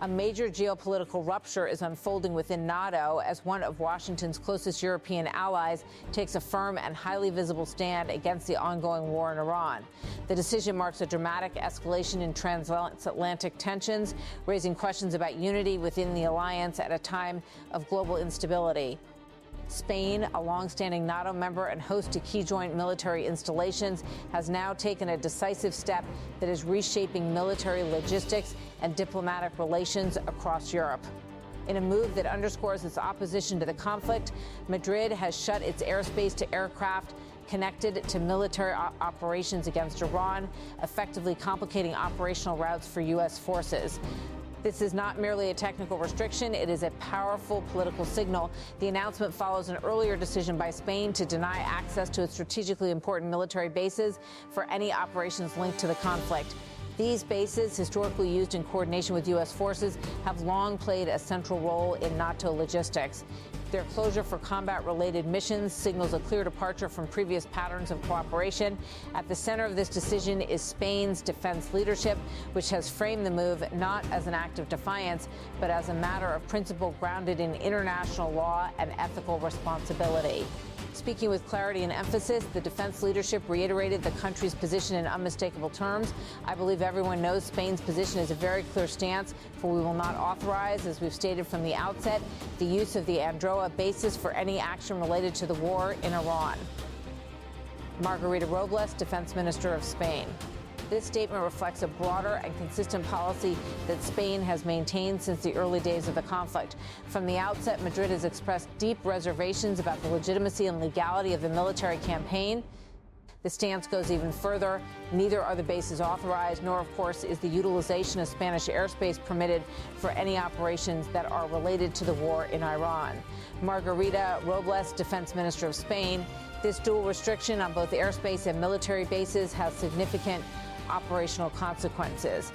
A major geopolitical rupture is unfolding within NATO as one of Washington's closest European allies takes a firm and highly visible stand against the ongoing war in Iran. The decision marks a dramatic escalation in transatlantic tensions, raising questions about unity within the alliance at a time of global instability. Spain, a longstanding NATO member and host to key joint military installations, has now taken a decisive step that is reshaping military logistics and diplomatic relations across Europe. In a move that underscores its opposition to the conflict, Madrid has shut its airspace to aircraft connected to military operations against Iran, effectively complicating operational routes for U.S. forces. This is not merely a technical restriction. It is a powerful political signal. The announcement follows an earlier decision by Spain to deny access to its strategically important military bases for any operations linked to the conflict. These bases, historically used in coordination with U.S. forces, have long played a central role in NATO logistics. Their closure for combat-related missions signals a clear departure from previous patterns of cooperation. At the center of this decision is Spain's defense leadership, which has framed the move not as an act of defiance, but as a matter of principle grounded in international law and ethical responsibility. Speaking with clarity and emphasis, the defense leadership reiterated the country's position in unmistakable terms. I believe everyone knows Spain's position is a very clear stance, for we will not authorize, as we've stated from the outset, the use of the Androa basis for any action related to the war in Iran. Margarita Robles, Defense Minister of Spain. This statement reflects a broader and consistent policy that Spain has maintained since the early days of the conflict. From the outset, Madrid has expressed deep reservations about the legitimacy and legality of the military campaign. The stance goes even further. Neither are the bases authorized, nor, of course, is the utilization of Spanish airspace permitted for any operations that are related to the war in Iran. Margarita Robles, Defense Minister of Spain. This dual restriction on both airspace and military bases has significant operational consequences.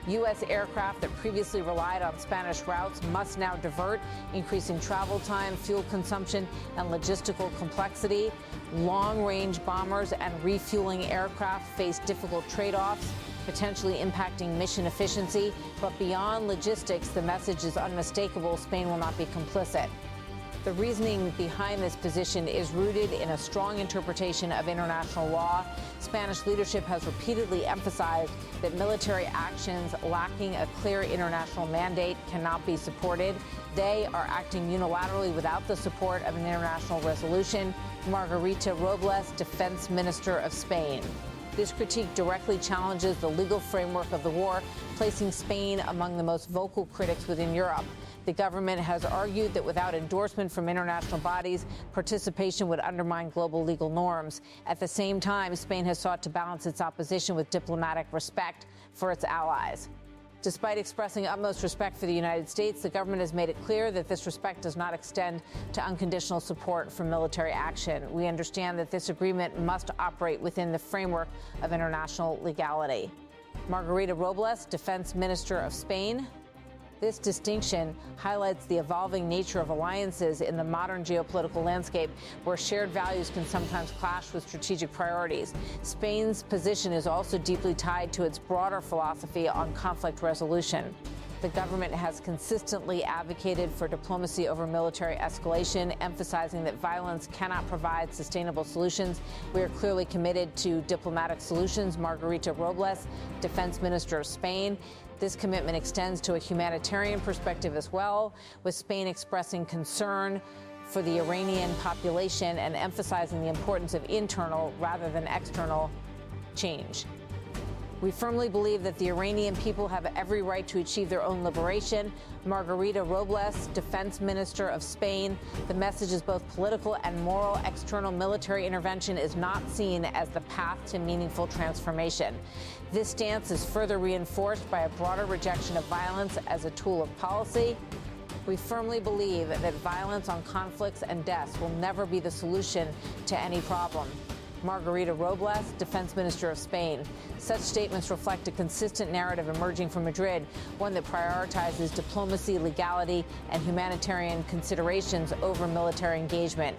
U.S. aircraft that previously relied on Spanish routes must now divert, increasing travel time, fuel consumption, and logistical complexity. Long-range bombers and refueling aircraft face difficult trade-offs, potentially impacting mission efficiency. But beyond logistics, the message is unmistakable: Spain will not be complicit. The reasoning behind this position is rooted in a strong interpretation of international law. Spanish leadership has repeatedly emphasized that military actions lacking a clear international mandate cannot be supported. They are acting unilaterally without the support of an international resolution. Margarita Robles, Defense Minister of Spain. This critique directly challenges the legal framework of the war, placing Spain among the most vocal critics within Europe. The government has argued that without endorsement from international bodies, participation would undermine global legal norms. At the same time, Spain has sought to balance its opposition with diplomatic respect for its allies. Despite expressing utmost respect for the United States, the government has made it clear that this respect does not extend to unconditional support for military action. We understand that this agreement must operate within the framework of international legality. Margarita Robles, Defense Minister of Spain. This distinction highlights the evolving nature of alliances in the modern geopolitical landscape, where shared values can sometimes clash with strategic priorities. Spain's position is also deeply tied to its broader philosophy on conflict resolution. The government has consistently advocated for diplomacy over military escalation, emphasizing that violence cannot provide sustainable solutions. We are clearly committed to diplomatic solutions. Margarita Robles, Defense Minister of Spain. This commitment extends to a humanitarian perspective as well, with Spain expressing concern for the Iranian population and emphasizing the importance of internal rather than external change. We firmly believe that the Iranian people have every right to achieve their own liberation. Margarita Robles, Defense Minister of Spain. The message is both political and moral. External military intervention is not seen as the path to meaningful transformation. This stance is further reinforced by a broader rejection of violence as a tool of policy. We firmly believe that violence on conflicts and deaths will never be the solution to any problem. Margarita Robles, Defense Minister of Spain. Such statements reflect a consistent narrative emerging from Madrid, one that prioritizes diplomacy, legality, and humanitarian considerations over military engagement.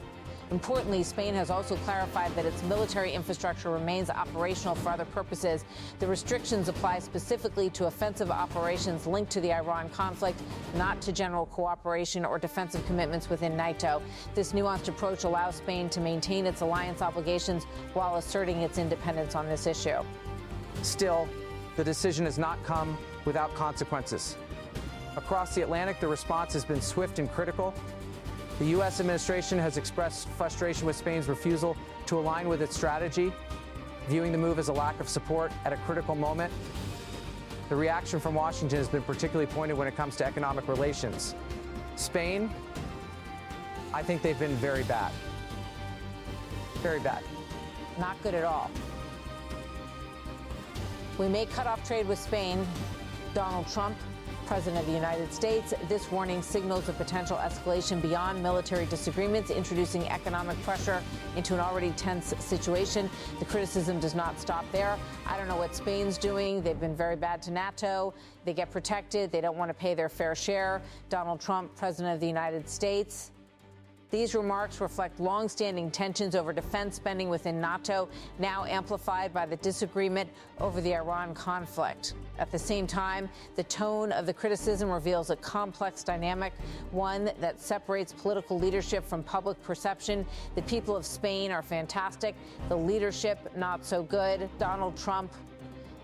Importantly, Spain has also clarified that its military infrastructure remains operational for other purposes. The restrictions apply specifically to offensive operations linked to the Iran conflict, not to general cooperation or defensive commitments within NATO. This nuanced approach allows Spain to maintain its alliance obligations while asserting its independence on this issue. Still, the decision has not come without consequences. Across the Atlantic, the response has been swift and critical. The U.S. administration has expressed frustration with Spain's refusal to align with its strategy, viewing the move as a lack of support at a critical moment. The reaction from Washington has been particularly pointed when it comes to economic relations. Spain, I think they've been very bad. Very bad. Not good at all. We may cut off trade with Spain. Donald Trump, President of the United States. This warning signals a potential escalation beyond military disagreements, introducing economic pressure into an already tense situation. The criticism does not stop there. I don't know what Spain's doing. They've been very bad to NATO. They get protected. They don't want to pay their fair share. Donald Trump, President of the United States. These remarks reflect long-standing tensions over defense spending within NATO, now amplified by the disagreement over the Iran conflict. At the same time, the tone of the criticism reveals a complex dynamic, one that separates political leadership from public perception. The people of Spain are fantastic. The leadership, not so good. Donald Trump,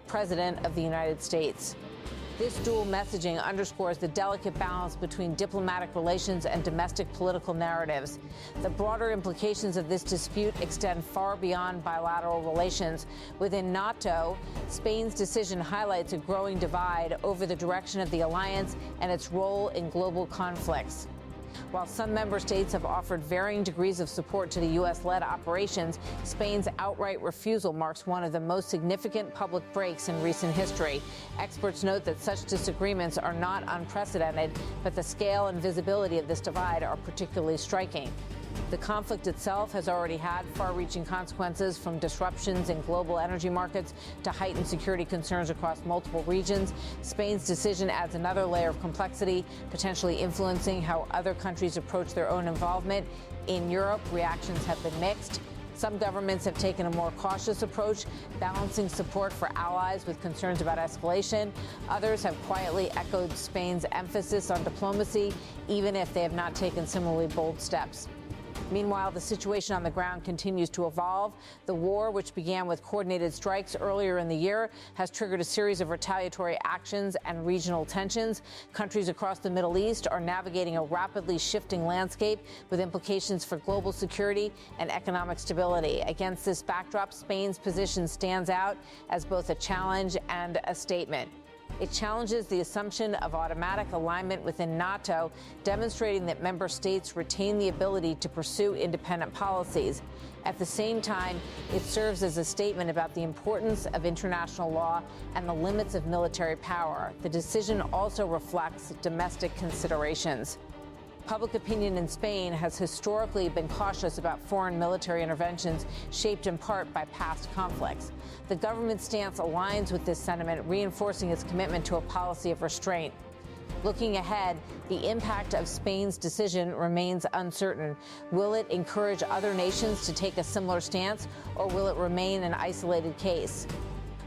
President of the United States. This dual messaging underscores the delicate balance between diplomatic relations and domestic political narratives. The broader implications of this dispute extend far beyond bilateral relations. Within NATO, Spain's decision highlights a growing divide over the direction of the alliance and its role in global conflicts. While some member states have offered varying degrees of support to the U.S.-led operations, Spain's outright refusal marks one of the most significant public breaks in recent history. Experts note that such disagreements are not unprecedented, but the scale and visibility of this divide are particularly striking. The conflict itself has already had far-reaching consequences, from disruptions in global energy markets to heightened security concerns across multiple regions. Spain's decision adds another layer of complexity, potentially influencing how other countries approach their own involvement. In Europe, reactions have been mixed. Some governments have taken a more cautious approach, balancing support for allies with concerns about escalation. Others have quietly echoed Spain's emphasis on diplomacy, even if they have not taken similarly bold steps. Meanwhile, the situation on the ground continues to evolve. The war, which began with coordinated strikes earlier in the year, has triggered a series of retaliatory actions and regional tensions. Countries across the Middle East are navigating a rapidly shifting landscape with implications for global security and economic stability. Against this backdrop, Spain's position stands out as both a challenge and a statement. It challenges the assumption of automatic alignment within NATO, demonstrating that member states retain the ability to pursue independent policies. At the same time, it serves as a statement about the importance of international law and the limits of military power. The decision also reflects domestic considerations. Public opinion in Spain has historically been cautious about foreign military interventions, shaped in part by past conflicts. The government's stance aligns with this sentiment, reinforcing its commitment to a policy of restraint. Looking ahead, the impact of Spain's decision remains uncertain. Will it encourage other nations to take a similar stance, or will it remain an isolated case?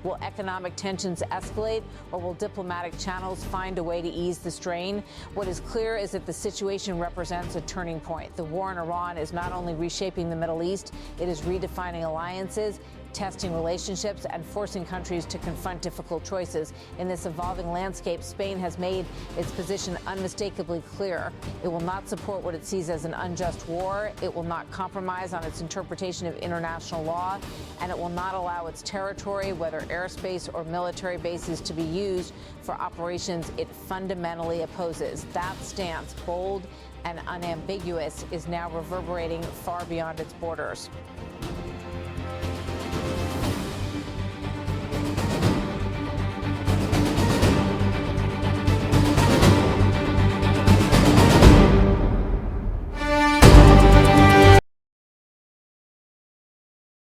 Will economic tensions escalate, or will diplomatic channels find a way to ease the strain? What is clear is that the situation represents a turning point. The war in Iran is not only reshaping the Middle East, it is redefining alliances, testing relationships, and forcing countries to confront difficult choices. In this evolving landscape, Spain has made its position unmistakably clear. It will not support what it sees as an unjust war. It will not compromise on its interpretation of international law, and it will not allow its territory, whether airspace or military bases, to be used for operations it fundamentally opposes. That stance, bold and unambiguous, is now reverberating far beyond its borders.